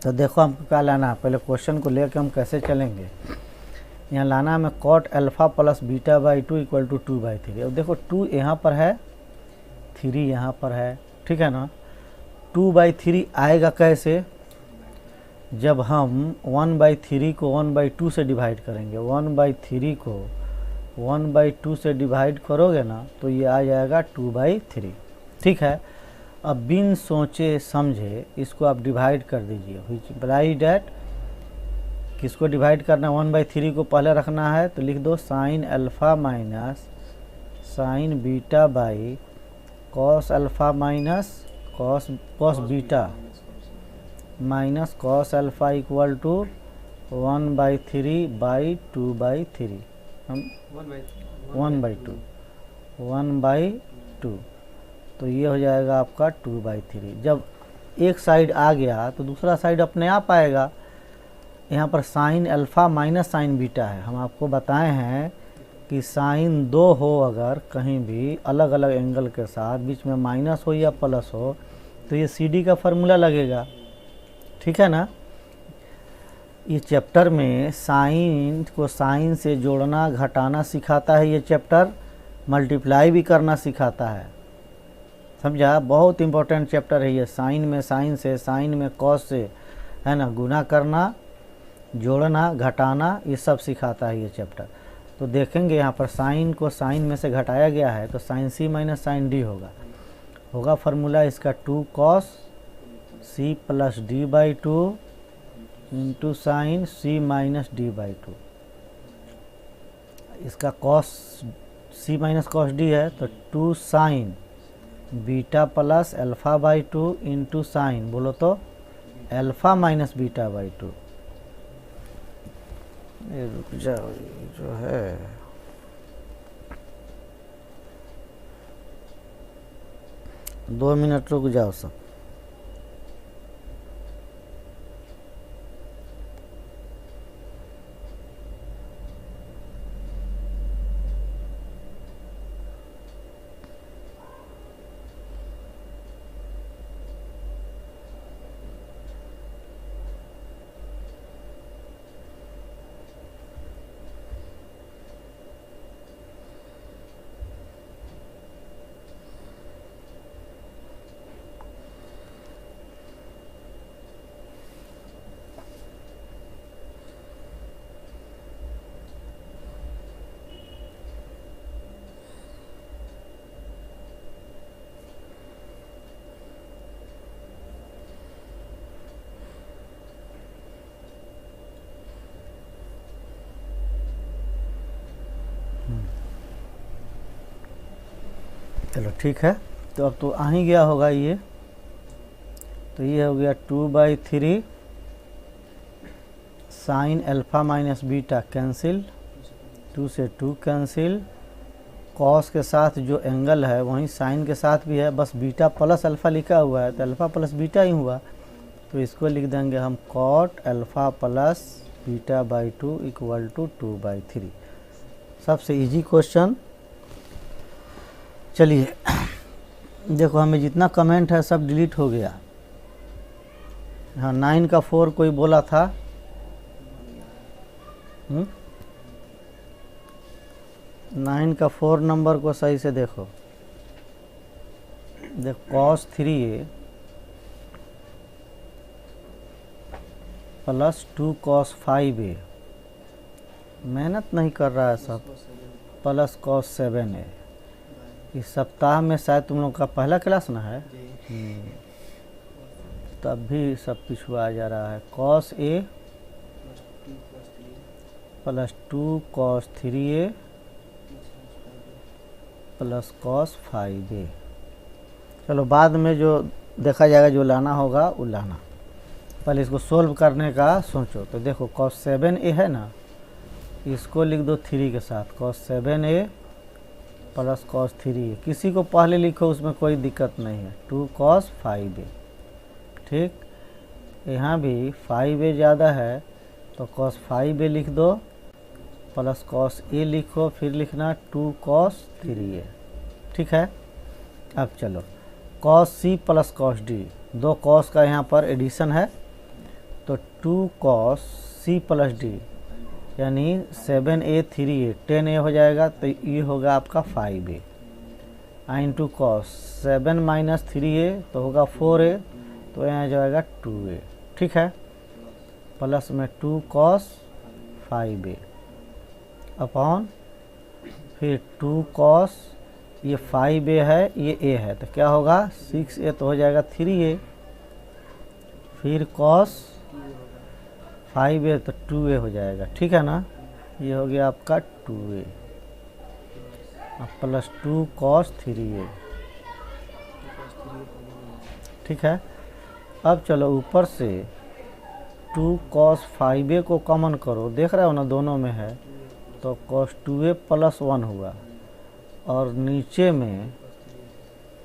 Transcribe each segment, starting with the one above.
तो देखो हमको क्या लाना है, पहले क्वेश्चन को लेकर हम कैसे चलेंगे। यहाँ लाना हमें cot alpha plus beta by 2 equal to 2/3। अब देखो 2 यहाँ पर है, 3 यहाँ पर है, ठीक है ना। 2/3 आएगा कैसे, जब हम 1/3 को 1/2 से डिवाइड करेंगे। 1/3 को 1/2 से डिवाइड करोगे ना तो ये आ जाएगा 2/3, ठीक है। अब बिन सोचे समझे इसको आप डिवाइड कर दीजिए। विच इम्प्लाई डैट, किसको डिवाइड करना है, 1/3 को पहले रखना है तो लिख दो sine alpha minus sine beta by cos alpha minus cos beta minus cos alpha equal to 1/3 by 2/3, हम 1/2 तो ये हो जाएगा आपका 2/3। जब एक साइड आ गया तो दूसरा साइड अपने आप आएगा। यहाँ पर sign alpha minus sine beta है। हम आपको बताए हैं कि साइन 2 हो अगर कहीं भी अलग अलग एंगल के साथ, बीच में माइनस हो या प्लस हो, तो ये CD का फार्मूला लगेगा, ठीक है ना। ये चैप्टर में साइन को साइन से जोड़ना घटाना सिखाता है। ये चैप्टर मल्टीप्लाई भी करना सिखाता है, समझा। बहुत इंपॉर्टेंट चैप्टर है ये। साइन में साइन से, साइन में कॉस से, है ना, गुना करना, जोड़ना, घटाना, ये सब सिखाता है ये चैप्टर। तो देखेंगे यहाँ पर साइन को साइन में से घटाया गया है तो sine C minus sine D होगा फार्मूला इसका 2 cos C plus D/2 into sine C minus D/2। इसका cos C minus cos D है तो 2 sine beta plus alpha into sine, बोलो तो अल्फ़ा माइनस बीटा/2। ये रुक जाओ, ये जो है 2 मिनट रुक जाओ सब। चलो ठीक है, तो अब तो आ ही गया होगा ये। तो ये हो गया 2/3 sign alpha minus beta cancel, 2 से 2 कैंसिल, कॉस के साथ जो एंगल है वहीं साइन के साथ भी है, बस बीटा प्लस अल्फ़ा लिखा हुआ है तो अल्फ़ा प्लस बीटा ही हुआ। तो इसको लिख देंगे हम cot alpha plus beta equal to 2/3। सबसे इजी क्वेश्चन। चलिए देखो, हमें जितना कमेंट है सब डिलीट हो गया। हाँ, 9 का 4 कोई बोला था। 9 का 4 नंबर को सही से देखो। cos 3a plus 2 cos 5a, मेहनत नहीं कर रहा है सब, प्लस cos 7a। इस सप्ताह में शायद तुम लोग का पहला क्लास ना है, तब भी सब पिछुआ जा रहा है। cos a plus 2 cos 3a plus cos 5a। चलो बाद में जो देखा जाएगा, जो लाना होगा वो लाना, पहले इसको सोल्व करने का सोचो। तो देखो cos 7a है ना, इसको लिख दो 3 के साथ, cos 7a plus cos 3a। किसी को पहले लिखो, उसमें कोई दिक्कत नहीं है। 2 cos 5a, ठीक। यहाँ भी 5a ज़्यादा है तो cos 5a लिख दो, प्लस cos a लिखो, फिर लिखना 2 cos 3a, ठीक है। अब चलो cos C plus cos D, दो cos का यहाँ पर एडिशन है तो 2 cos c प्लस डी यानी 7a 3a 10a हो जाएगा, तो ये होगा आपका 5a into cos 7 minus 3a तो होगा 4a, तो यहाँ जाएगा 2a। ठीक है, प्लस में 2 cos 5a अपॉन फिर 2 cos ये 5a है ये a है तो क्या होगा 6a तो हो जाएगा 3a, फिर cos 5a तो 2a हो जाएगा। ठीक है ना, ये हो गया आपका 2a प्लस 2 cos 3a। ठीक है, अब चलो ऊपर से 2 cos 5a को कॉमन करो, देख रहे हो ना दोनों में है, तो cos 2a प्लस 1 हुआ, और नीचे में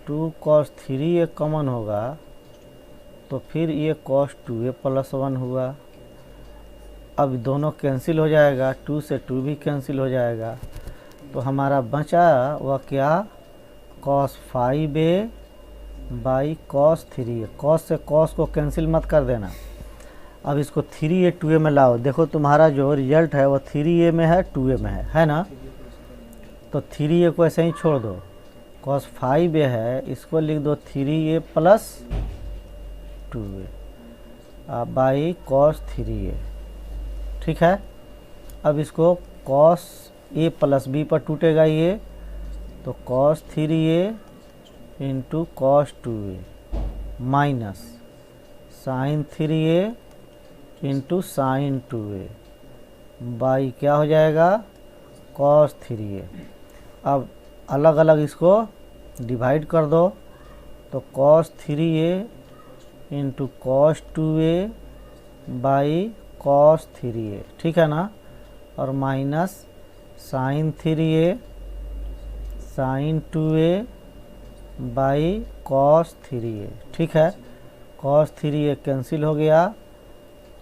2 cos 3a कॉमन होगा तो फिर ये cos 2a प्लस 1 हुआ। अब दोनों कैंसिल हो जाएगा, 2 से 2 भी कैंसिल हो जाएगा, तो हमारा बचा वह क्या cos 5a by cos 3a। cos से cos को कैंसिल मत कर देना। अब इसको 3a 2a में लाओ, देखो तुम्हारा जो रिजल्ट है वो 3a में है 2a में है ना, तो 3a को ऐसे ही छोड़ दो, cos 5a है इसको लिख दो 3a plus 2a by cos 3a। ठीक है, अब इसको cos a प्लस b पर टूटेगा ये, तो cos 3a into cos 2a minus sin 3a into sin 2a by क्या हो जाएगा cos 3a। अब अलग अलग इसको डिवाइड कर दो, तो cos 3a into cos 2a by cos 3a। ठीक है ना, और minus sin 3a sin 2a by cos 3a। ठीक है, cos 3a कैंसिल हो गया,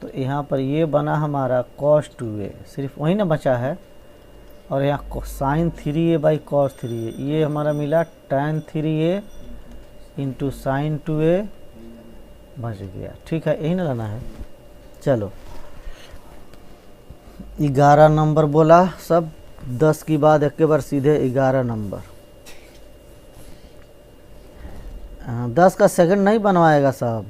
तो यहाँ पर ये बना हमारा cos 2a, सिर्फ वही ना बचा है, और यहाँ sin 3a by cos 3a ये हमारा मिला tan 3a into sin 2a बच गया। ठीक है, यही ना लाना है। चलो 11 नंबर बोला सब, 10 की बाद एक बार सीधे 11 नंबर। 10 का सेकंड नहीं बनवाएगा साहब।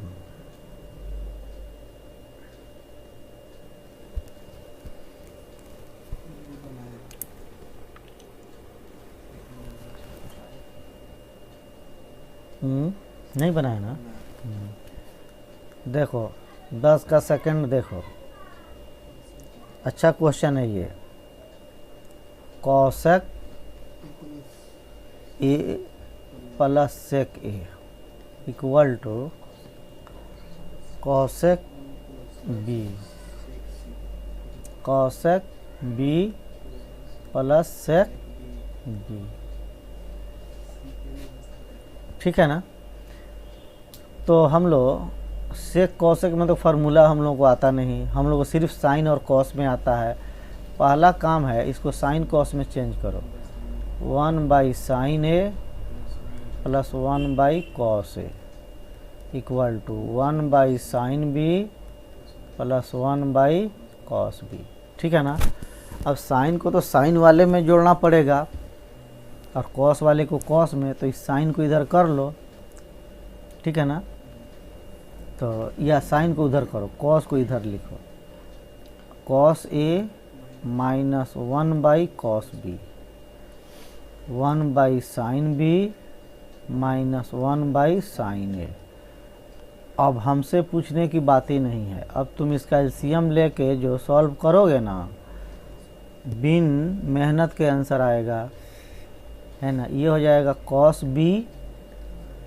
नहीं बनाया ना। देखो 10 का सेकंड देखो, अच्छा क्वेश्चन है ये। Cosec A plus sec A equal to cosec B, cosec B plus sec B. ठीक है ना, तो हम लोग सेक कॉसेक में तो फार्मूला हम लोग को आता नहीं, हम लोग को सिर्फ साइन और कॉस में आता है। पहला काम है इसको साइन कॉस में चेंज करो, 1 by sine A plus 1 by cos A equal to 1 by sine B plus 1 by cos B. ठीक है ना, अब साइन को तो साइन वाले में जोड़ना पड़ेगा और कॉस वाले को कॉस में, तो इस साइन को इधर कर लो। ठीक है ना, तो या साइन को उधर करो, कॉस को इधर लिखो, cos A minus 1 by cos B, 1 by sine B minus 1 by sine A. अब हमसे पूछने की बात ही नहीं है, अब तुम इसका एलसीएम लेके जो सॉल्व करोगे ना, बिन मेहनत के आंसर आएगा, है ना। ये हो जाएगा cos B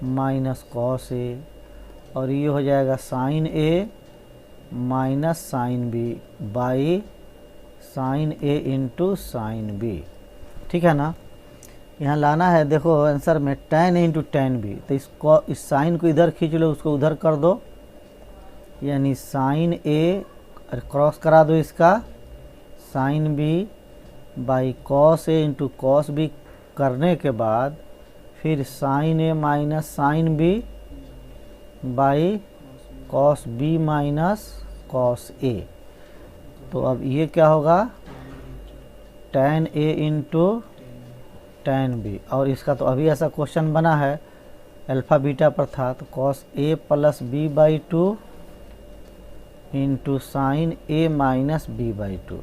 minus cos A, और ये हो जाएगा sine A minus sine B by sine A into sine B. ठीक है ना, यहाँ लाना है, देखो आंसर में tan ए इंटू टेन बी, तो इसको इस साइन को इधर खींच लो, उसको उधर कर दो, यानी साइन ए क्रॉस करा दो इसका, sine B by cos A into cos B करने के बाद फिर sine A minus sine B by cos B minus cos A. तो अब ये क्या होगा, tan A इंटू tan B। और इसका तो अभी ऐसा क्वेश्चन बना है, अल्फ़ा बीटा पर था, तो cos A plus B by 2 into sine A minus B by 2।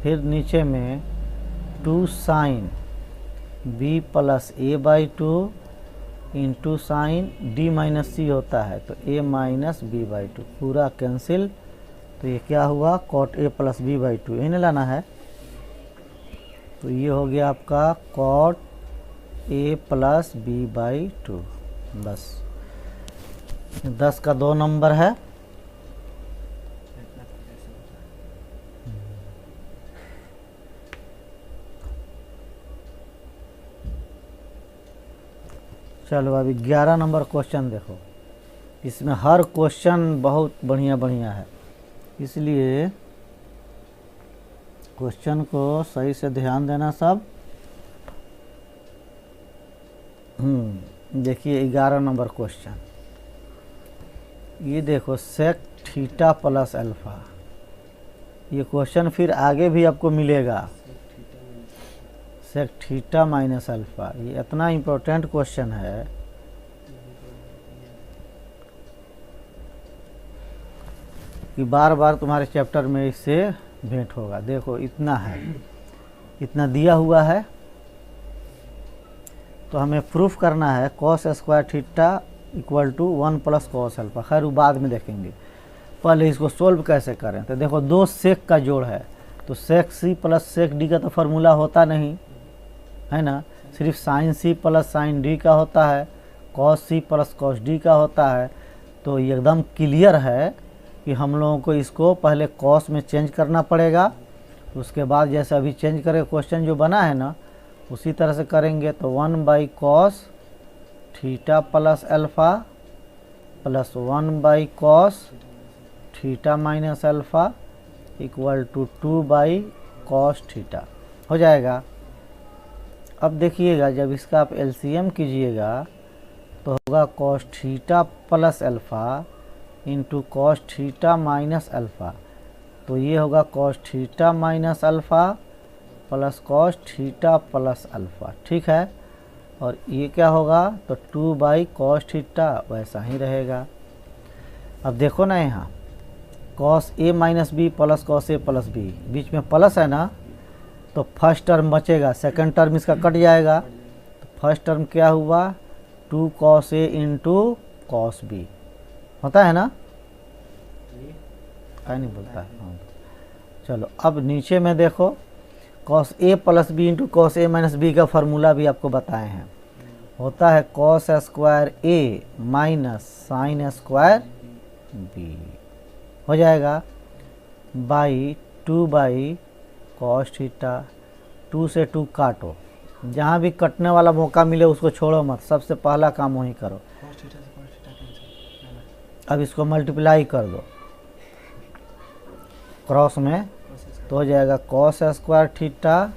फिर नीचे में 2 sine B plus A by 2 into sine D minus C होता है, तो A माइनस B बाई 2 पूरा कैंसिल। तो ये क्या हुआ, cot A plus B by 2, इन्हें लाना है। तो ये हो गया आपका cot A plus B by 2। बस 10 का 2 नंबर है। चलो अभी 11 नंबर क्वेश्चन देखो। इसमें हर क्वेश्चन बहुत बढ़िया बढ़िया है, इसलिए क्वेश्चन को सही से ध्यान देना सब। देखिए 11 नंबर क्वेश्चन, ये देखो सेक थीटा प्लस अल्फ़ा। ये क्वेश्चन फिर आगे भी आपको मिलेगा, सेक थीटा माइनस अल्फ़ा। ये इतना इम्पोर्टेंट क्वेश्चन है कि बार बार तुम्हारे चैप्टर में इससे भेंट होगा। देखो इतना है, इतना दिया हुआ है, तो हमें प्रूफ करना है cos square theta equal to 1 plus cos alpha. खैर वो बाद में देखेंगे, पहले इसको सोल्व कैसे करें। तो देखो दो सेक का जोड़ है, तो सेक सी प्लस सेक डी का तो फार्मूला होता नहीं है ना, सिर्फ sine C plus sine D का होता है, cos C plus cos D का होता है। तो ये एकदम क्लियर है कि हम लोगों को इसको पहले कॉस में चेंज करना पड़ेगा, उसके बाद जैसे अभी चेंज करें क्वेश्चन जो बना है ना, उसी तरह से करेंगे। तो 1 by cos theta plus alpha plus 1 by cos theta minus alpha equal to 2 by cos theta हो जाएगा। अब देखिएगा जब इसका आप एलसीएम कीजिएगा तो होगा cos theta plus alpha into cos theta minus alpha. तो ये होगा cos theta minus alpha plus cos theta plus alpha, ठीक है। और ये क्या होगा, तो 2 बाई कॉस थीटा वैसा ही रहेगा। अब देखो ना यहाँ cos A minus B plus cos A plus B, बीच में प्लस है ना, तो फर्स्ट टर्म बचेगा, सेकंड टर्म इसका कट जाएगा। तो फर्स्ट टर्म क्या हुआ, 2 cos A into cos B होता है ना, क्या नहीं बोलता है। हाँ चलो अब नीचे में देखो cos A plus B into cos A minus B का फार्मूला भी आपको बताए हैं, होता है cos square A minus sine square B हो जाएगा बाई 2 बाई कॉस थीटा। 2 से 2 काटो, जहाँ भी कटने वाला मौका मिले उसको छोड़ो मत, सबसे पहला काम वही करो। अब इसको मल्टीप्लाई कर दो क्रॉस में, तो हो जाएगा cos square theta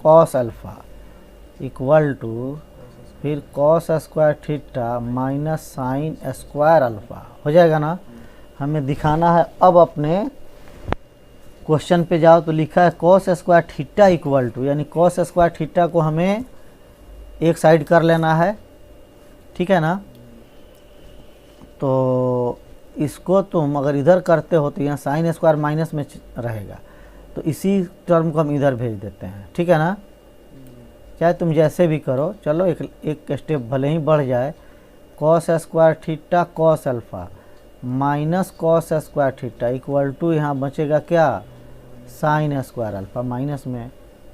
cos alpha equal to फिर cos square theta minus sine square alpha हो जाएगा ना। हमें दिखाना है, अब अपने क्वेश्चन पे जाओ तो लिखा है cos square theta equal to, यानी कॉस स्क्वायर थीटा को हमें एक साइड कर लेना है, ठीक है ना। तो इसको तुम अगर इधर करते हो तो यहाँ साइन स्क्वायर माइनस में रहेगा, तो इसी टर्म को हम इधर भेज देते हैं, ठीक है ना। चाहे तुम जैसे भी करो, चलो एक स्टेप भले ही बढ़ जाए। Cos square theta cos alpha minus cos square theta equal to यहाँ बचेगा क्या, साइन स्क्वायर अल्फ़ा माइनस में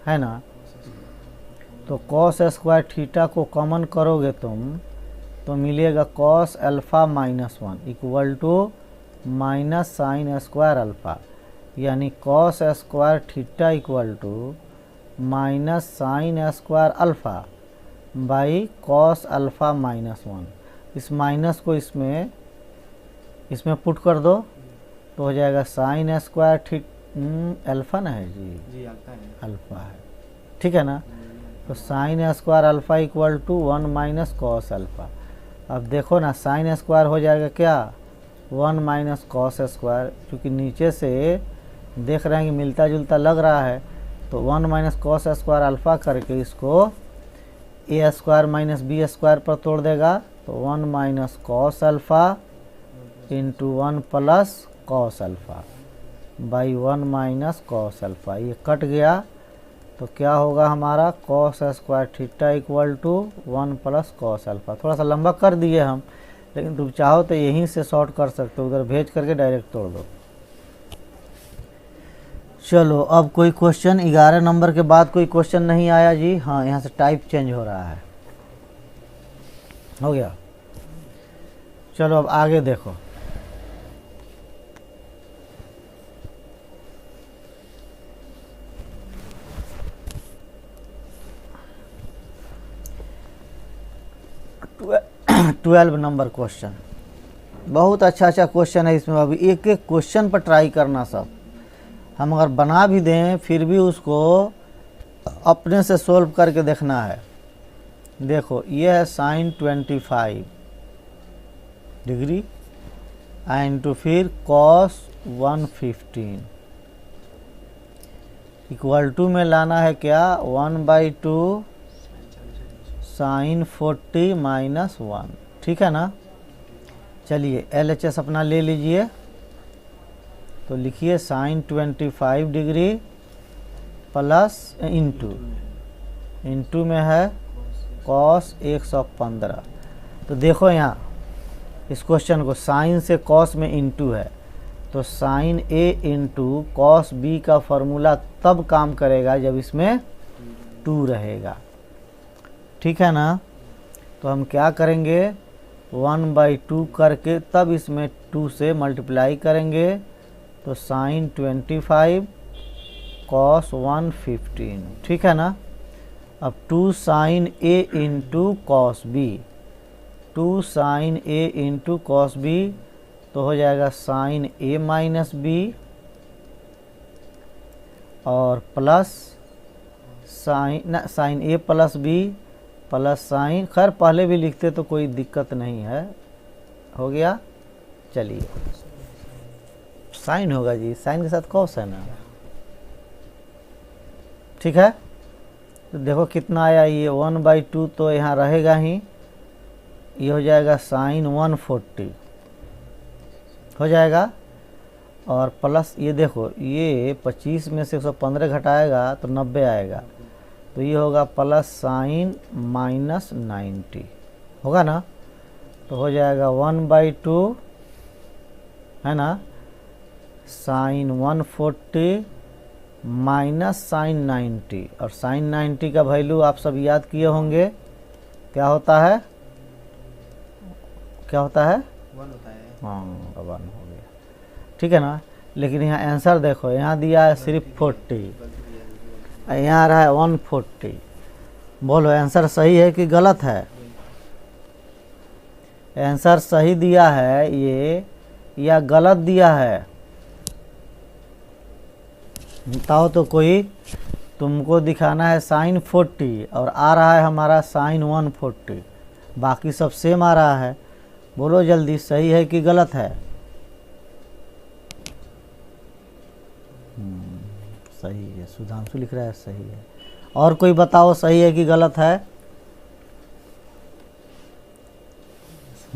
है ना। तो कॉस स्क्वायर थीटा को कॉमन करोगे तुम तो मिलेगा cos alpha minus 1 equal to minus sine square alpha, यानी cos square theta equal to minus sine square alpha by cos alpha minus 1। इस माइनस को इसमें पुट कर दो तो हो जाएगा साइन स्क्वायर अल्फ़ा ना है जी अल्फ़ा है, ठीक है ना। तो sine square alpha equal to 1 minus cos alpha. अब देखो ना साइन स्क्वायर हो जाएगा क्या 1 माइनस कॉस स्क्वायर, क्योंकि नीचे से देख रहे हैं कि मिलता जुलता लग रहा है, तो 1 माइनस कॉस स्क्वायर अल्फ़ा करके इसको A square minus B square पर तोड़ देगा, तो 1 minus cos alpha into 1 plus cos alpha by 1 minus cos alpha. ये कट गया तो क्या होगा हमारा cos square theta equal to 1 plus cos alpha. थोड़ा सा लंबा कर दिए हम, लेकिन तुम चाहो तो यहीं से शॉर्ट कर सकते हो, उधर भेज करके डायरेक्ट तोड़ दो। चलो अब कोई क्वेश्चन 11 नंबर के बाद कोई क्वेश्चन नहीं आया जी? हाँ, यहाँ से टाइप चेंज हो रहा है, हो गया। चलो अब आगे देखो। ट्वेल्व नंबर क्वेश्चन, बहुत अच्छा क्वेश्चन है इसमें। अभी एक एक क्वेश्चन पर ट्राई करना सब। हम अगर बना भी दें फिर भी उसको अपने से सोल्व करके देखना है। देखो ये है साइन 25 डिग्री इंटू फिर कॉस 115 इक्वल टू में लाना है क्या 1/2 साइन 40 माइनस 1, ठीक है ना। चलिए LHS अपना ले लीजिए, तो लिखिए साइन 25 डिग्री प्लस इंटू में है कॉस 115। तो देखो यहाँ इस क्वेश्चन को साइन से कॉस में इंटू है, तो sine A into cos B का फॉर्मूला तब काम करेगा जब इसमें 2 रहेगा, ठीक है ना। तो हम क्या करेंगे 1/2 करके तब इसमें 2 से मल्टीप्लाई करेंगे, तो साइन 25 कॉस 115, ठीक है ना। अब 2 sine A into cos B, 2 sine A into cos B, तो हो जाएगा साइन A माइनस B और plus sine A plus B plus sine, खैर पहले भी लिखते तो कोई दिक्कत नहीं है, हो गया। चलिए साइन होगा जी, साइन के साथ कॉस है ना, ठीक है। तो देखो कितना आया, ये 1/2 तो यहाँ रहेगा ही, ये हो जाएगा साइन 140 हो जाएगा, और प्लस ये देखो ये 25 में से 115 घटाएगा तो 90 आएगा, तो ये होगा प्लस साइन माइनस 90 होगा ना। तो हो जाएगा 1/2 है ना साइन 140 माइनस साइन 90, और साइन 90 का वैल्यू आप सब याद किए होंगे, क्या होता है, क्या होता है 1 होता है। हाँ 1 हो गया, ठीक है ना। लेकिन यहाँ आंसर देखो, यहाँ दिया है सिर्फ 40, यहाँ आ रहा है 140। बोलो आंसर सही है कि गलत है? आंसर सही दिया है ये या गलत दिया है, बताओ तो कोई। तुमको दिखाना है साइन 40 और आ रहा है हमारा साइन 140, बाकी सब सेम आ रहा है। बोलो जल्दी, सही है कि गलत है? सही है, सुधांशु लिख रहा है सही है। और कोई बताओ सही है कि गलत है?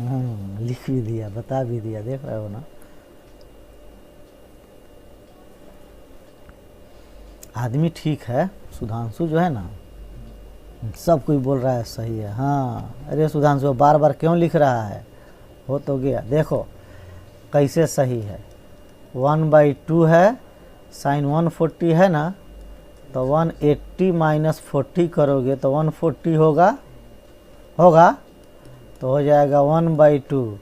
लिख भी दिया, बता भी दिया, देख रहे हो ना। आदमी ठीक है, सुधांशु जो है ना, सब कोई बोल रहा है सही है। हाँ अरे सुधांशु बार बार क्यों लिख रहा है, हो तो गया। देखो कैसे सही है, 1/2 है, साइन 140 है ना, तो 180 माइनस 40 करोगे तो 140 होगा, तो हो जाएगा 1/2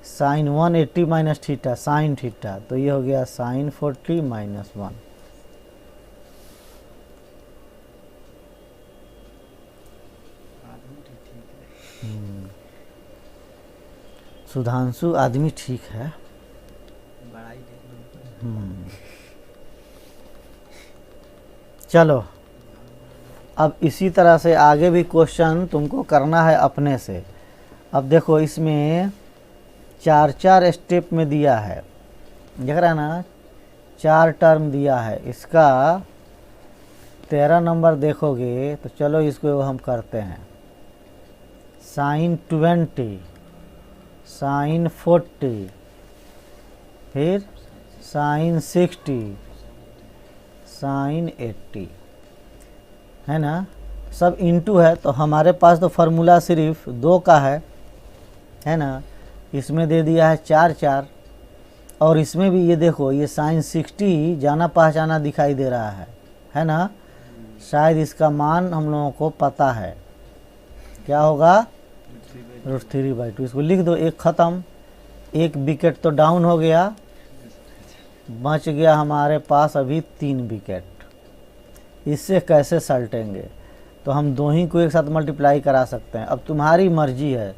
sine 180 minus theta sine theta, तो ये हो गया साइन 40 माइनस 1। सुधांशु आदमी ठीक है। चलो अब इसी तरह से आगे भी क्वेश्चन तुमको करना है अपने से। अब देखो इसमें चार चार स्टेप में दिया है, देख रहा है ना, 4 टर्म दिया है। इसका 13 नंबर देखोगे तो चलो इसको हम करते हैं। साइन 20, साइन 40, फिर साइन 60, साइन 80, है ना, सब इंटू है। तो हमारे पास तो फार्मूला सिर्फ 2 का है ना। इसमें दे दिया है 4 4, और इसमें भी ये देखो, ये साइन 60 जाना पहचाना दिखाई दे रहा है ना। शायद इसका मान हम लोगों को पता है, क्या होगा, √3/2। इसको लिख दो, एक ख़त्म, एक विकेट तो डाउन हो गया, बच गया हमारे पास अभी 3 विकेट। इससे कैसे सलटेंगे, तो हम 2 ही को एक साथ मल्टीप्लाई करा सकते हैं। अब तुम्हारी मर्जी है,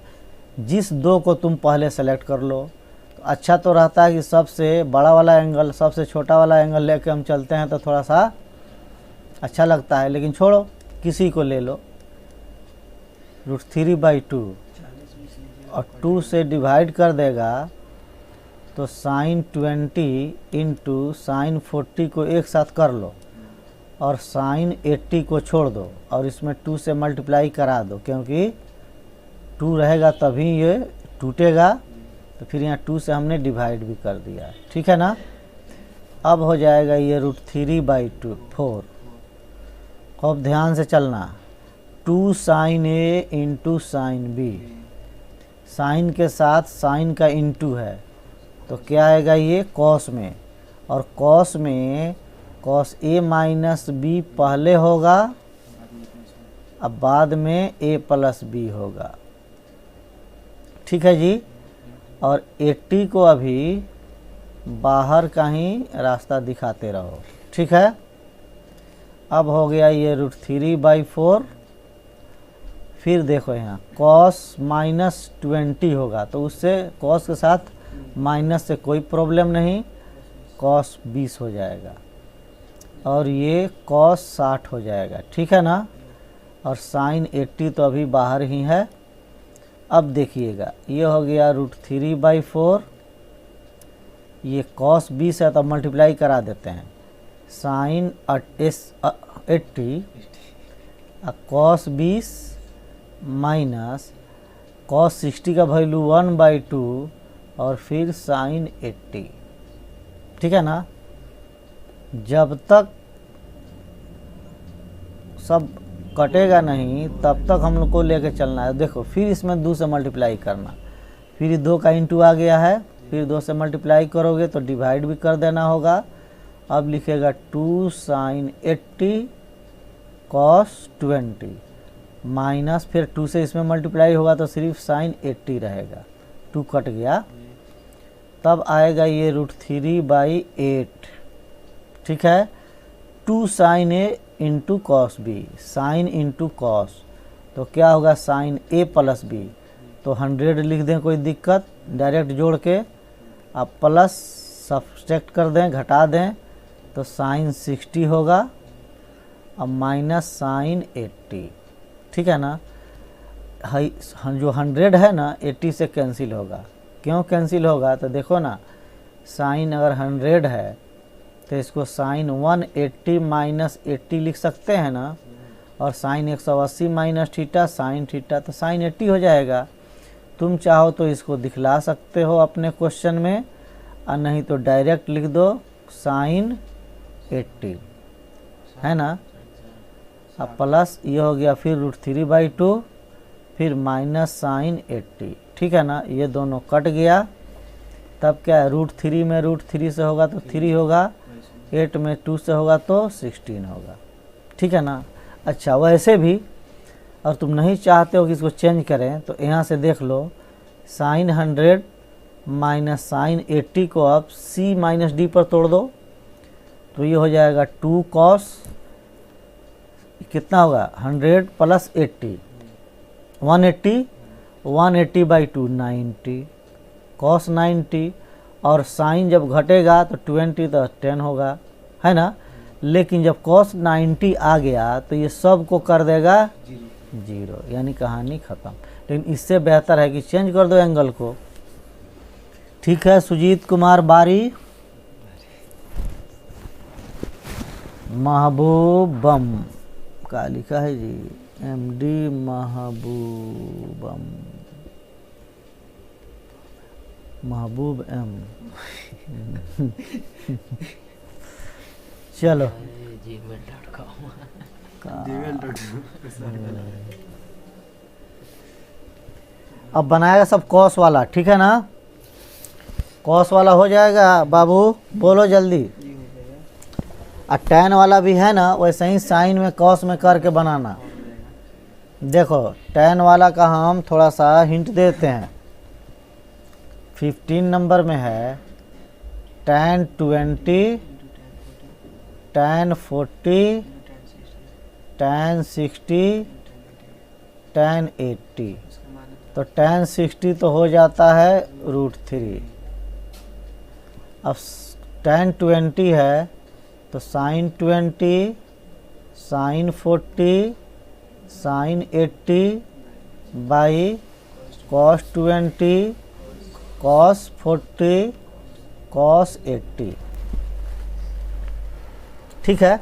जिस 2 को तुम पहले सेलेक्ट कर लो। तो अच्छा तो रहता है कि सबसे बड़ा वाला एंगल सबसे छोटा वाला एंगल लेके हम चलते हैं तो थोड़ा सा अच्छा लगता है, लेकिन छोड़ो, किसी को ले लो। √3/2 और 2 से डिवाइड कर देगा तो साइन 20 इंटू साइन 40 को एक साथ कर लो, और साइन 80 को छोड़ दो, और इसमें 2 से मल्टीप्लाई करा दो, क्योंकि 2 रहेगा तभी ये टूटेगा। तो फिर यहाँ 2 से हमने डिवाइड भी कर दिया, ठीक है ना। अब हो जाएगा ये √3/2 4। अब ध्यान से चलना, 2 sine A into sine B, sine के साथ साइन का इंटू है तो क्या आएगा ये कॉस में, और कॉस में कॉस A माइनस B पहले होगा, अब बाद में A प्लस B होगा, ठीक है जी। और 80 को अभी बाहर का ही रास्ता दिखाते रहो, ठीक है। अब हो गया ये √3/4। फिर देखो यहाँ cos -20 होगा, तो उससे cos के साथ माइनस से कोई प्रॉब्लम नहीं, cos 20 हो जाएगा, और ये cos 60 हो जाएगा, ठीक है ना। और साइन 80 तो अभी बाहर ही है। अब देखिएगा, ये हो गया √3/4, ये cos 20 है तो मल्टीप्लाई करा देते हैं, साइन 80 cos 20 माइनस cos 60 का वैल्यू 1/2, और फिर साइन 80, ठीक है ना। जब तक सब कटेगा नहीं तब तक हम लोग को लेके चलना है। देखो फिर इसमें 2 से मल्टीप्लाई करना, फिर 2 का इंटू आ गया है, फिर 2 से मल्टीप्लाई करोगे तो डिवाइड भी कर देना होगा। अब लिखेगा 2 साइन 80 cos 20 माइनस, फिर 2 से इसमें मल्टीप्लाई होगा तो सिर्फ साइन 80 रहेगा, 2 कट गया। तब आएगा ये √3/8, ठीक है। 2 sine A into cos B, sine into cos, तो क्या होगा साइन A प्लस B, तो 100 लिख दें, कोई दिक्कत, डायरेक्ट जोड़ के अब प्लस सब्सट्रैक्ट कर दें, घटा दें, तो साइन 60 होगा, अब माइनस साइन 80, ठीक है ना। जो 100 है ना 80 से कैंसिल होगा, क्यों कैंसिल होगा, तो देखो ना, साइन अगर 100 है तो इसको साइन 180 माइनस 80 लिख सकते हैं ना, और sine 180 minus theta sine theta, तो साइन 80 हो जाएगा। तुम चाहो तो इसको दिखला सकते हो अपने क्वेश्चन में, और नहीं तो डायरेक्ट लिख दो साइन 80, है ना। अब प्लस ये हो गया, फिर √3/2, फिर माइनस साइन 80, ठीक है ना। ये दोनों कट गया, तब क्या है, √3 में √3 से होगा तो 3 होगा, 8 में 2 से होगा तो 16 होगा, ठीक है ना। अच्छा, वैसे भी और तुम नहीं चाहते हो कि इसको चेंज करें तो यहाँ से देख लो, साइन 100 माइनस साइन 80 को अब C माइनस D पर तोड़ दो, तो ये हो जाएगा 2 cos, कितना होगा 100 प्लस 80, 180, 180/2 90, cos 90, और साइन जब घटेगा तो 20 तो 10 होगा, है ना। लेकिन जब cos 90 आ गया तो ये सब को कर देगा 0, यानी कहानी ख़त्म। लेकिन इससे बेहतर है कि चेंज कर दो एंगल को, ठीक है सुजीत कुमार बारी। महबूबम का लिखा है जी, एमडी महबूबम, महबूब एम। चलो अब बनाएगा सब कॉस वाला, ठीक है ना। कॉस वाला हो जाएगा बाबू, बोलो जल्दी। और टैन वाला भी है ना, वैसे ही साइन में कॉस में करके बनाना। देखो टैन वाला का हम थोड़ा सा हिंट देते हैं। 15 नंबर में है tan 20, tan 40, tan 60, tan 80। तो tan 60 तो हो जाता है √3। अब tan 20 है तो sin 20, sin 40, sin 80 by cos 20, cos 40, cos 80। ठीक है।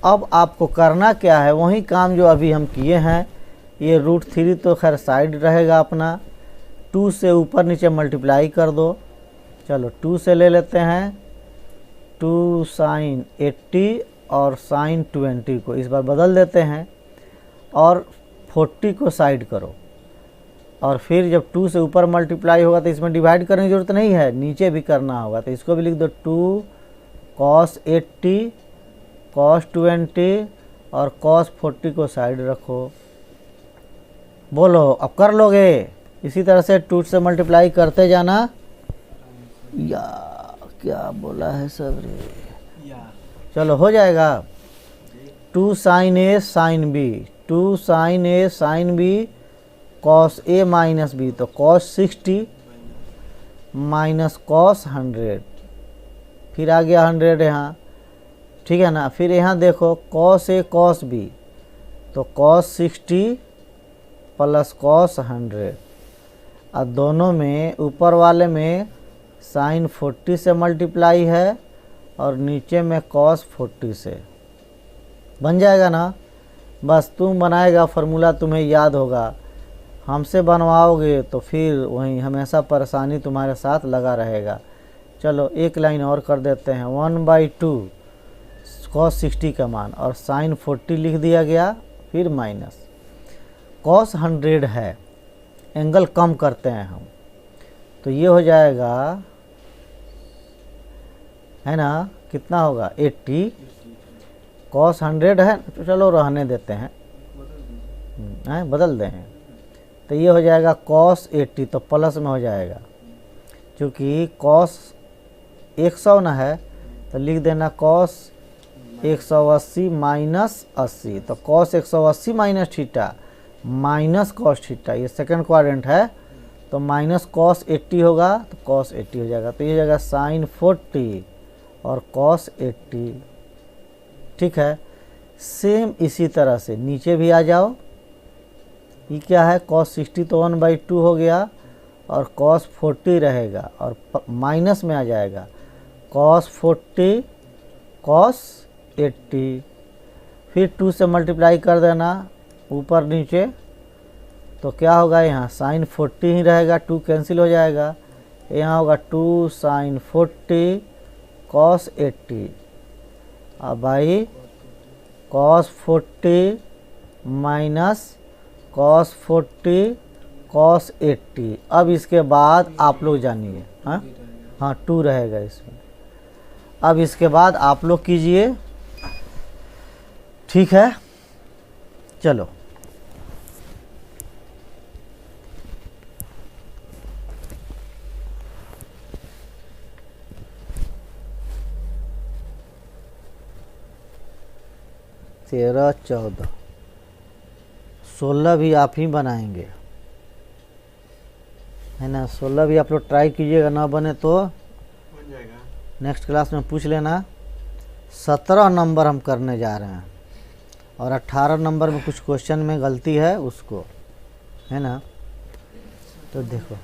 अब आपको करना क्या है, वही काम जो अभी हम किए हैं। ये √3 तो खैर साइड रहेगा अपना, 2 से ऊपर नीचे मल्टीप्लाई कर दो। चलो 2 से ले लेते हैं, 2 sin 80 और sin 20 को इस बार बदल देते हैं और 40 को साइड करो। और फिर जब 2 से ऊपर मल्टीप्लाई होगा तो इसमें डिवाइड करने की ज़रूरत नहीं है, नीचे भी करना होगा। तो इसको भी लिख दो 2 cos 80, cos 20 और cos 40 को साइड रखो। बोलो अब कर लोगे। इसी तरह से 2 से मल्टीप्लाई करते जाना। या क्या बोला है सब रे, चलो हो जाएगा। 2 sin A sin B, 2 sin A sin B cos A minus B, तो cos 60 माइनस cos 100, फिर आ गया 100 यहाँ, ठीक है ना। फिर यहाँ देखो cos A cos B, तो cos 60 प्लस cos 100। अब दोनों में ऊपर वाले में sin 40 से मल्टीप्लाई है और नीचे में cos 40 से, बन जाएगा ना। बस तुम बनाएगा, फार्मूला तुम्हें याद होगा। हमसे बनवाओगे तो फिर वहीं हमेशा परेशानी तुम्हारे साथ लगा रहेगा। चलो एक लाइन और कर देते हैं, 1/2 cos 60 का मान और sin 40 लिख दिया गया, फिर माइनस cos 100 है, एंगल कम करते हैं हम, तो ये हो जाएगा, है ना, कितना होगा 80। cos 100 है तो चलो रहने देते हैं, बदल दें। तो ये हो जाएगा cos 80, तो प्लस में हो जाएगा, क्योंकि cos 100 ना है तो लिख देना cos 180 माइनस 80। तो cos 180 minus theta minus cos theta, ये सेकंड क्वाड्रेंट है तो माइनस cos 80 होगा, तो cos 80 हो जाएगा। तो ये हो जाएगा sin 40 और cos 80। ठीक है। सेम इसी तरह से नीचे भी आ जाओ। ये क्या है, cos 60 तो 1/2 हो गया और cos 40 रहेगा और माइनस में आ जाएगा cos 40 cos 80। फिर 2 से मल्टीप्लाई कर देना ऊपर नीचे, तो क्या होगा, यहाँ sin 40 ही रहेगा, 2 कैंसिल हो जाएगा। यहाँ होगा 2 sin 40 cos 80। अब भाई cos 40 माइनस cos 40 cos 80। अब इसके बाद आप लोग जानिए, हाँ 2 रहेगा इसमें। अब इसके बाद आप लोग कीजिए, ठीक है। चलो तेरह 14 16 भी आप ही बनाएंगे, है ना। 16 भी आप लोग ट्राई कीजिएगा, ना बने तो नेक्स्ट क्लास में पूछ लेना। 17 नंबर हम करने जा रहे हैं और 18 नंबर में कुछ क्वेश्चन में गलती है उसको, है ना। तो देखो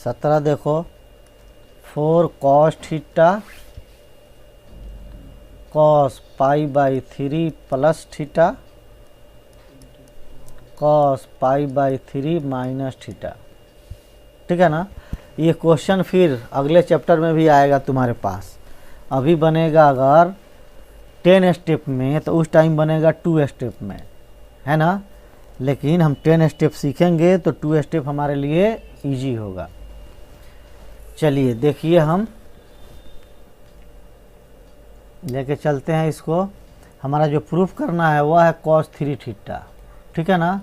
17 देखो 4 cos theta cos pi by 3 plus theta cos pi by 3 minus theta. ठीक है ना। ये क्वेश्चन फिर अगले चैप्टर में भी आएगा तुम्हारे पास। अभी बनेगा अगर 10 स्टेप में तो उस टाइम बनेगा 2 स्टेप में, है ना। लेकिन हम 10 स्टेप सीखेंगे तो 2 स्टेप हमारे लिए इजी होगा। चलिए देखिए हम लेके चलते हैं इसको। हमारा जो प्रूफ करना है वह है cos 3 थीटा। ठीक है ना।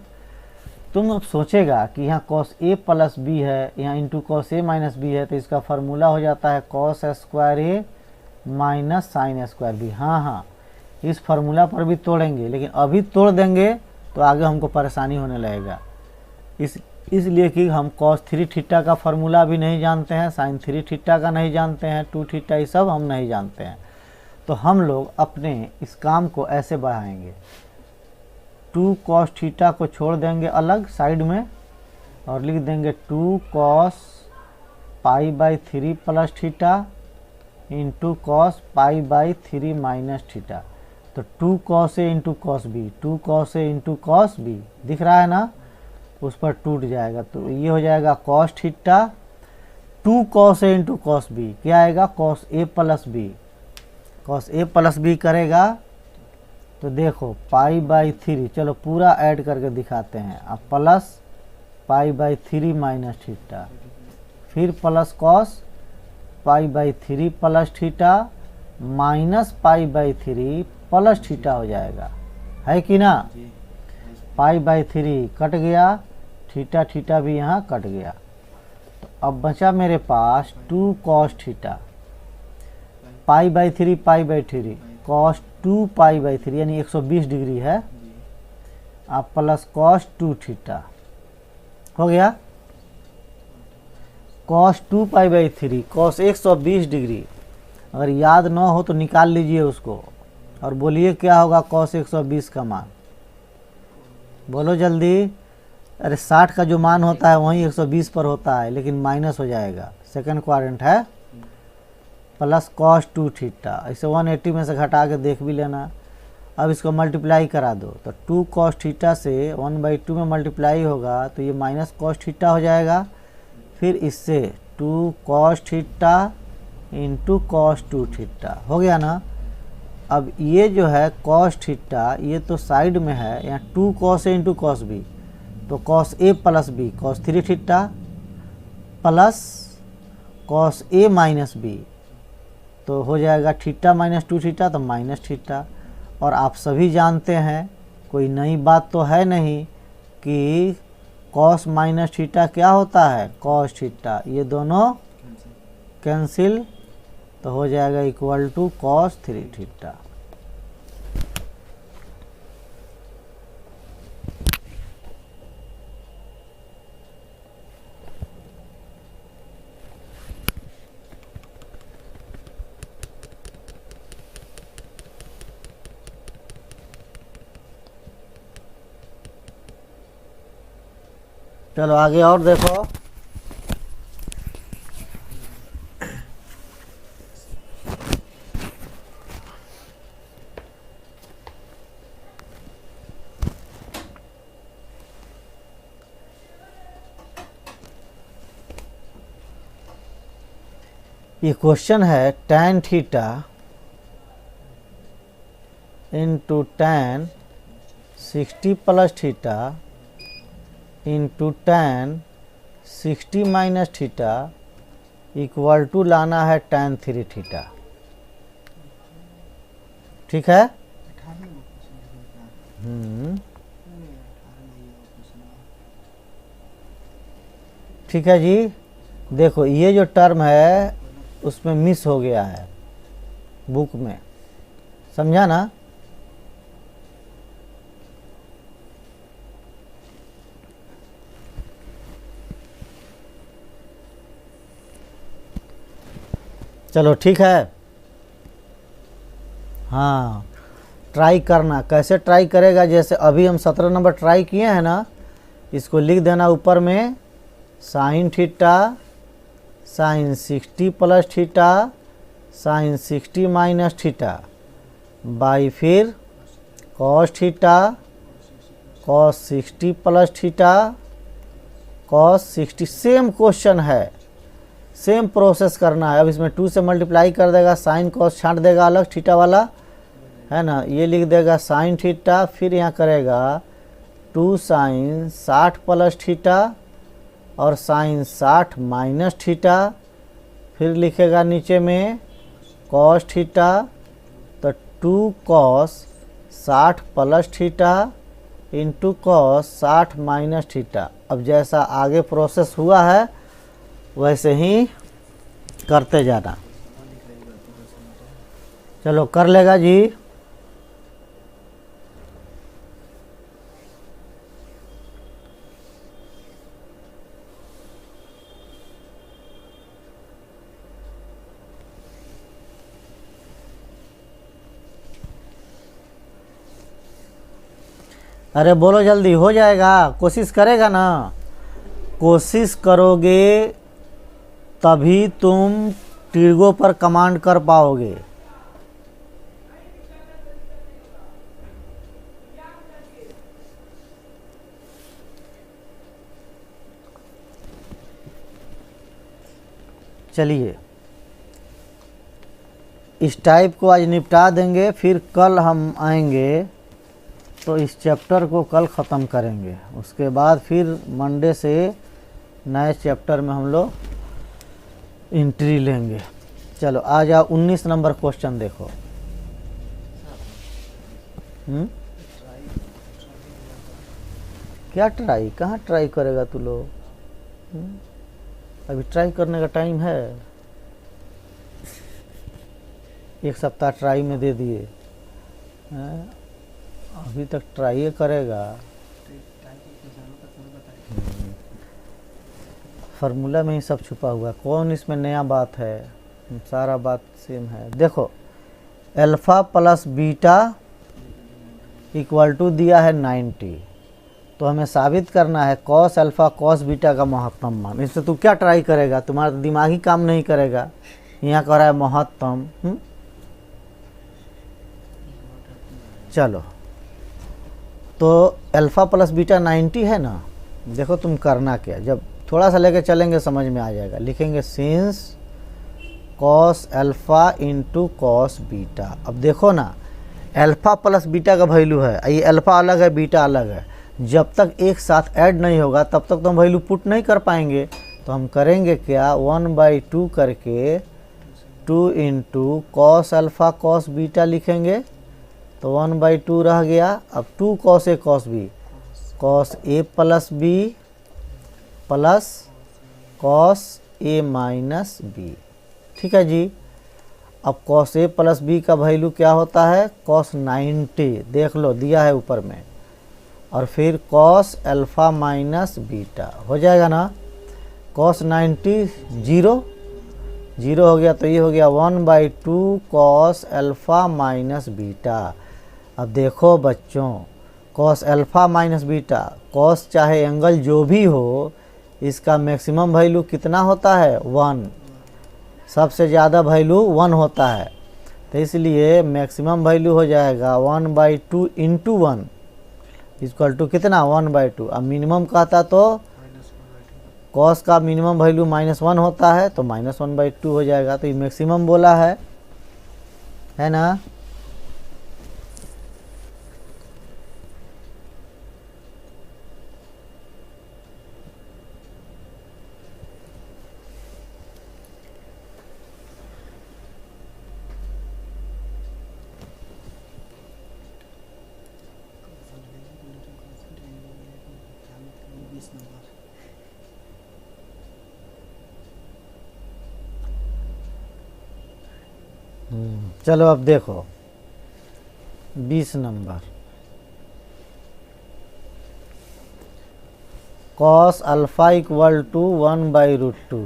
तुम अब सोचेगा कि यहाँ cos a प्लस बी है, यहाँ into cos a minus B है, तो इसका फार्मूला हो जाता है cos square A minus sine square B. हाँ हाँ, इस फार्मूला पर भी तोड़ेंगे, लेकिन अभी तोड़ देंगे तो आगे हमको परेशानी होने लगेगा। इसलिए कि हम cos 3 थीटा का फार्मूला भी नहीं जानते हैं, sin 3 थीटा का नहीं जानते हैं, 2 थीटा, ये सब हम नहीं जानते हैं। तो हम लोग अपने इस काम को ऐसे बढ़ाएंगे, 2 cos थीटा को छोड़ देंगे अलग साइड में और लिख देंगे 2 cos pi by 3 plus theta into cos pi by 3 minus theta. तो 2 cos a into cos b, 2 cos a into cos b दिख रहा है ना, उस पर टूट जाएगा। तो ये हो जाएगा cos theta 2 cos a into cos b, क्या आएगा cos a plus b। cos a plus b करेगा तो देखो पाई बाई 3, चलो पूरा ऐड करके दिखाते हैं। अब plus pi by 3 minus theta, फिर plus cos pi by 3 plus theta minus pi by 3 plus theta हो जाएगा, है कि ना। पाई बाई 3 कट गया, थीटा थीटा भी यहाँ कट गया। तो अब बचा मेरे पास 2 cos थीटा, pi by 3 cos 2 pi by 3 यानी 120 डिग्री है। अब प्लस cos 2 थीटा हो गया, cos 2 pi by 3 cos 120 degree. अगर याद ना हो तो निकाल लीजिए उसको और बोलिए क्या होगा cos 120 का मान, बोलो जल्दी। अरे 60 का जो मान होता है वहीं 120 पर होता है, लेकिन माइनस हो जाएगा, सेकंड क्वाड्रेंट है। प्लस cos 2 थीटा, इसे 180 में से घटा के देख भी लेना। अब इसको मल्टीप्लाई करा दो तो 2 cos थीटा से 1/2 में मल्टीप्लाई होगा तो ये माइनस cos थीटा हो जाएगा। फिर इससे 2 cos theta into cos 2 theta हो गया ना। अब ये जो है cos थीटा ये तो साइड में है, यहाँ 2 cos a into cos b, तो cos a plus b cos 3 theta plus cos a minus b, तो हो जाएगा थीटा माइनस 2 थीटा तो माइनस थीटा। और आप सभी जानते हैं, कोई नई बात तो है नहीं कि cos माइनस थीटा क्या होता है cos थीटा, ये दोनों कैंसिल, तो हो जाएगा इक्वल टू cos 3 थीटा। चलो आगे और देखो। ये क्वेश्चन है tan theta into tan 60 plus theta into tan 60 minus theta equal to लाना है tan 3 थीटा। ठीक है। ठीक है जी। देखो ये जो टर्म है उसमें मिस हो गया है बुक में, समझा ना। चलो ठीक है। हाँ, ट्राई करना। कैसे ट्राई करेगा, जैसे अभी हम 17 नंबर ट्राई किए हैं ना, इसको लिख देना ऊपर में sin theta sine 60 plus theta sine 60 minus theta by फिर cos theta cos 60 plus theta cos 60। Same question है, सेम प्रोसेस करना है। अब इसमें 2 से मल्टीप्लाई कर देगा, साइन कॉस छांट देगा अलग थीटा वाला, है ना। ये लिख देगा साइन थीटा, फिर यहाँ करेगा 2 साइन 60 प्लस थीटा और साइन 60 माइनस थीटा, फिर लिखेगा नीचे में कॉस थीटा, तो 2 cos 60 plus theta into cos 60 minus theta. अब जैसा आगे प्रोसेस हुआ है वैसे ही करते जाना। चलो कर लेगा जी। अरे बोलो जल्दी, हो जाएगा, कोशिश करेगा ना। कोशिश करोगे तभी तुम टिर्गो पर कमांड कर पाओगे। चलिए इस टाइप को आज निपटा देंगे, फिर कल हम आएंगे तो इस चैप्टर को कल ख़त्म करेंगे। उसके बाद फिर मंडे से नए चैप्टर में हम लोग एंट्री लेंगे। चलो आ जाओ 19 नंबर क्वेश्चन देखो। क्या ट्राई, कहाँ ट्राई करेगा तू लोग? अभी ट्राई करने का टाइम है? एक सप्ताह ट्राई में दे दिए, अभी तक ट्राई करेगा। फार्मूला में ही सब छुपा हुआ है, कौन इसमें नया बात है, सारा बात सेम है। देखो alpha plus beta equal to दिया है 90, तो हमें साबित करना है कॉस अल्फ़ा कॉस बीटा का महत्तम मान। इससे तू क्या ट्राई करेगा, तुम्हारा तो दिमाग ही काम नहीं करेगा। यहाँ कह रहा है महत्तम। चलो तो अल्फ़ा प्लस बीटा 90 है ना। देखो तुम करना क्या, जब थोड़ा सा लेके चलेंगे समझ में आ जाएगा। लिखेंगे since cos alpha into cos beta. अब देखो ना अल्फ़ा प्लस बीटा का वैल्यू है, ये अल्फ़ा अलग है बीटा अलग है। जब तक एक साथ ऐड नहीं होगा तब तक तो हम वैल्यू पुट नहीं कर पाएंगे। तो हम करेंगे क्या, 1/2 करके 2 into cos alpha cos beta लिखेंगे, तो 1/2 रह गया। अब 2 cos A cos B, cos A plus B plus cos A minus B. ठीक है जी। अब कॉस ए प्लस बी का वैल्यू क्या होता है, कॉस 90, देख लो दिया है ऊपर में, और फिर कॉस अल्फ़ा माइनस बीटा हो जाएगा ना। कॉस 90 जीरो हो गया, तो ये हो गया 1/2 कॉस अल्फ़ा माइनस बीटा। अब देखो बच्चों, cos alpha minus beta, cos चाहे एंगल जो भी हो, इसका मैक्सिमम वैल्यू कितना होता है, 1। सबसे ज़्यादा वैल्यू 1 होता है, तो इसलिए मैक्सिमम वैल्यू हो जाएगा 1/2 इंटू 1 इक्वल टू कितना, 1/2। अब मिनिमम कहता तो कॉस का मिनिमम वैल्यू -1 होता है, तो -1/2 हो जाएगा। तो ये मैक्सिमम बोला है ना। चलो अब देखो 20 number, cos alpha equal to 1/√2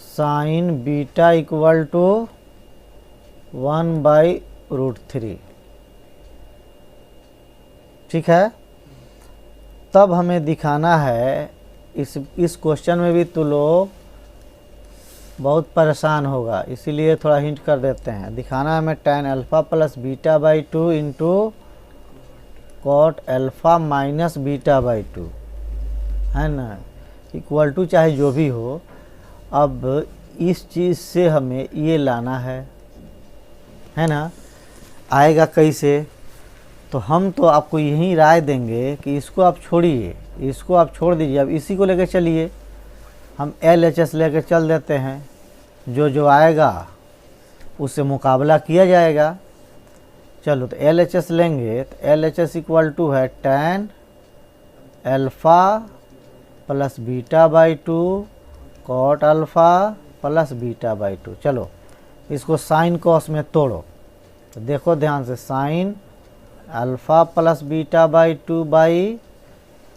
sine beta equal to 1/√3। ठीक है। तब हमें दिखाना है इस क्वेश्चन में भी तू लोग बहुत परेशान होगा, इसीलिए थोड़ा हिंट कर देते हैं। दिखाना है हमें tan alpha plus beta by 2 into cot alpha minus beta by 2, है ना, इक्वल टू चाहे जो भी हो। अब इस चीज़ से हमें ये लाना है ना। आएगा कैसे? तो हम तो आपको यही राय देंगे कि इसको आप छोड़िए, इसको आप छोड़ दीजिए, अब इसी को लेकर चलिए। हम LHS लेकर चल देते हैं, जो आएगा उससे मुकाबला किया जाएगा। चलो तो LHS लेंगे, तो LHS इक्वल टू है tan alpha plus beta by 2 cot alpha plus beta by 2। चलो इसको साइन कॉस में तोड़ो, तो देखो ध्यान से, sine alpha plus beta by 2 by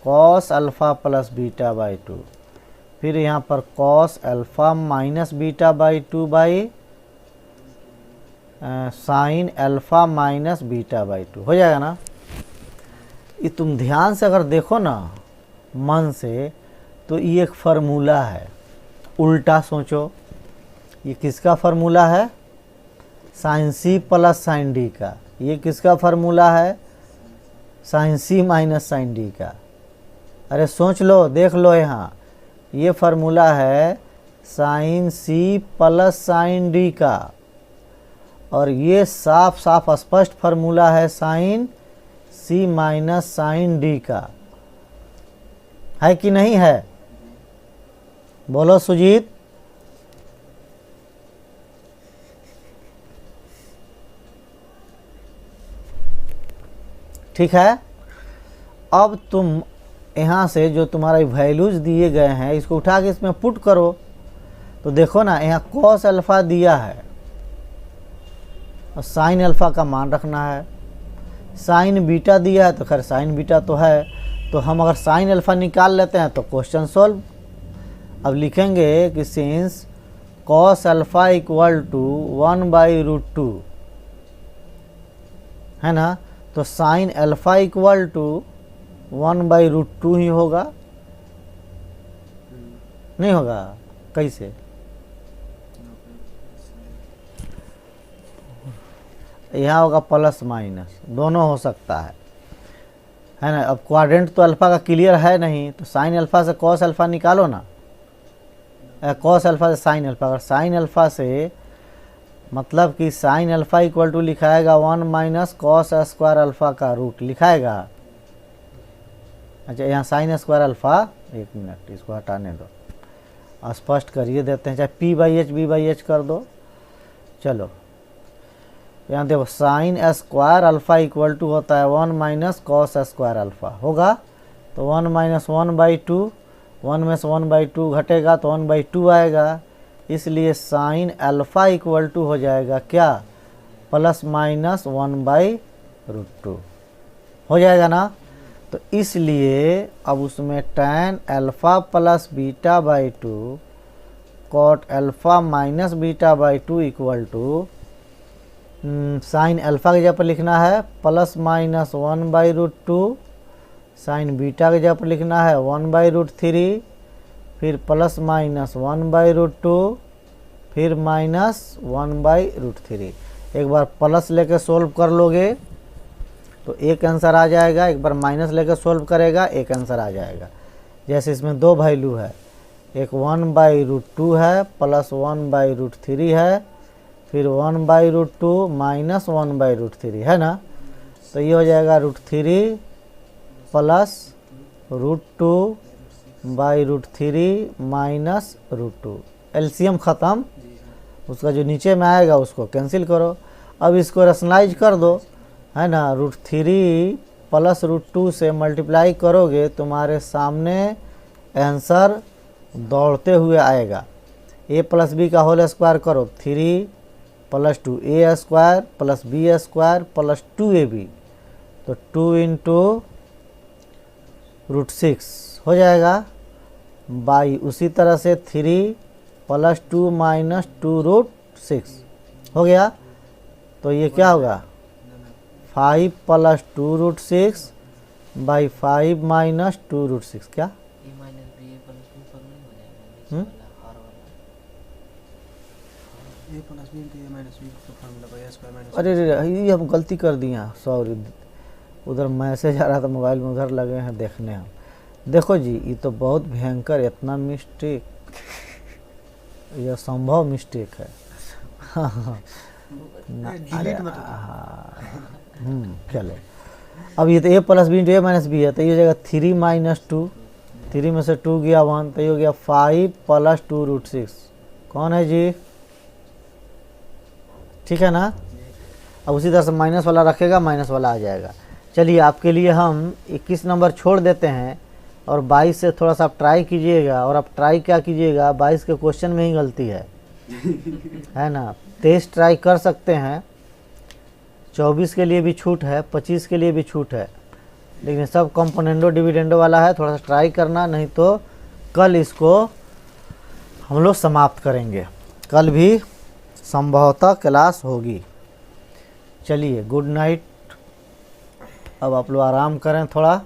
cos alpha plus beta by 2, फिर यहाँ पर cos alpha minus beta by 2 by sine alpha minus beta by 2 हो जाएगा ना। ये तुम ध्यान से अगर देखो ना मन से, तो ये एक फार्मूला है। उल्टा सोचो, ये किसका फार्मूला है? Sine C plus sine D का। ये किसका फार्मूला है? Sine C minus sine D का। अरे सोच लो, देख लो, यहाँ ये फार्मूला है sine C plus sine D का, और ये साफ साफ स्पष्ट फार्मूला है sine C minus sine D का। है कि नहीं है? बोलो सुजीत। ठीक है। अब तुम यहाँ से जो तुम्हारा वैल्यूज दिए गए हैं, इसको उठा के इसमें पुट करो, तो देखो ना, यहाँ कॉस अल्फ़ा दिया है और साइन अल्फ़ा का मान रखना है। साइन बीटा दिया है, तो खैर साइन बीटा तो है, तो हम अगर साइन अल्फ़ा निकाल लेते हैं तो क्वेश्चन सॉल्व। अब लिखेंगे कि since cos alpha equal to 1/√2, है ना, तो साइन अल्फ़ा इक्वल टू 1/√2 ही होगा। नहीं होगा? कैसे? यहाँ होगा प्लस माइनस, दोनों हो सकता है ना। अब क्वाड्रेंट तो अल्फ़ा का क्लियर है नहीं, तो साइन अल्फ़ा से कॉस अल्फ़ा निकालो ना, कॉस अल्फ़ा से साइन अल्फ़ा। अगर साइन अल्फ़ा से मतलब कि साइन अल्फ़ा इक्वल टू लिखाएगा 1 माइनस कॉस स्क्वायर अल्फ़ा का रूट लिखाएगा। अच्छा, यहाँ साइन स्क्वायर अल्फ़ा, एक मिनट इसको हटाने दो, स्पष्ट करिए देते हैं, चाहे P/H B/H कर दो। चलो यहाँ देखो, sine square alpha equal to होता है 1 माइनस कॉस स्क्वायर अल्फ़ा, होगा तो 1 माइनस 1/2, 1 में से 1/2 घटेगा तो 1/2 आएगा, इसलिए साइन अल्फ़ा इक्वल टू हो जाएगा क्या? प्लस माइनस 1/√2 हो जाएगा ना। तो इसलिए अब उसमें tan alpha plus beta by 2 cot alpha minus beta by 2 equal to sine alpha की जगह पर लिखना है प्लस माइनस 1/√2, साइन बीटा की जगह पर लिखना है 1/√3, फिर प्लस माइनस 1/√2, फिर माइनस 1/√3। एक बार प्लस लेकर सोल्व कर लोगे तो एक आंसर आ जाएगा, एक बार माइनस लेकर सोल्व करेगा एक आंसर आ जाएगा। जैसे इसमें दो वैल्यू है, एक 1/√2 है प्लस 1/√3 है, फिर 1/√2 माइनस 1/√3 है ना, तो ये हो जाएगा √3 प्लस √2/√3 माइनस √2। एलसीएम ख़त्म, उसका जो नीचे में आएगा उसको कैंसिल करो। अब इसको रैशनलाइज कर दो, है ना, √3 प्लस √2 से मल्टीप्लाई करोगे, तुम्हारे सामने आंसर दौड़ते हुए आएगा। a प्लस बी का होल स्क्वायर करो, 3 plus 2a square plus b square plus 2ab, तो 2 इंटू √6 हो जाएगा, बाई उसी तरह से 3 प्लस 2 माइनस 2√6 हो गया। तो ये क्या होगा? 5 प्लस 2√6 बाई 5 माइनस 2√6, क्या? हम्म? ए प्लस बी इंटू ए माइनस बी का फार्मूला बाई स्क्वायर माइनस। अरे ये हम गलती कर दिए हैं, सॉरी, उधर मैसेज आ रहा था मोबाइल में, उधर लगे हैं देखने हम। देखो जी, ये तो बहुत भयंकर, इतना मिस्टेक, यह संभव मिस्टेक है। हाँ हाँ डिलीट मत चलो, अब ये तो ए प्लस बी इंटू ए माइनस बी है, तो ये हो जाएगा 3 माइनस 2, 3 में से 2 गया 1, तो ये हो गया 5 प्लस 2 रूट 6। कौन है जी? ठीक है ना। अब उसी तरह से माइनस वाला रखेगा, माइनस वाला आ जाएगा। चलिए, आपके लिए हम 21 नंबर छोड़ देते हैं और 22 से थोड़ा सा आप ट्राई कीजिएगा। और आप ट्राई क्या कीजिएगा, 22 के क्वेश्चन में ही गलती है ना। 23 ट्राई कर सकते हैं, 24 के लिए भी छूट है, 25 के लिए भी छूट है, लेकिन सब कंपोनेंडो डिविडेंडो वाला है, थोड़ा सा ट्राई करना, नहीं तो कल इसको हम लोग समाप्त करेंगे। कल भी संभवतः क्लास होगी। चलिए, गुड नाइट। अब आप लोग आराम करें थोड़ा।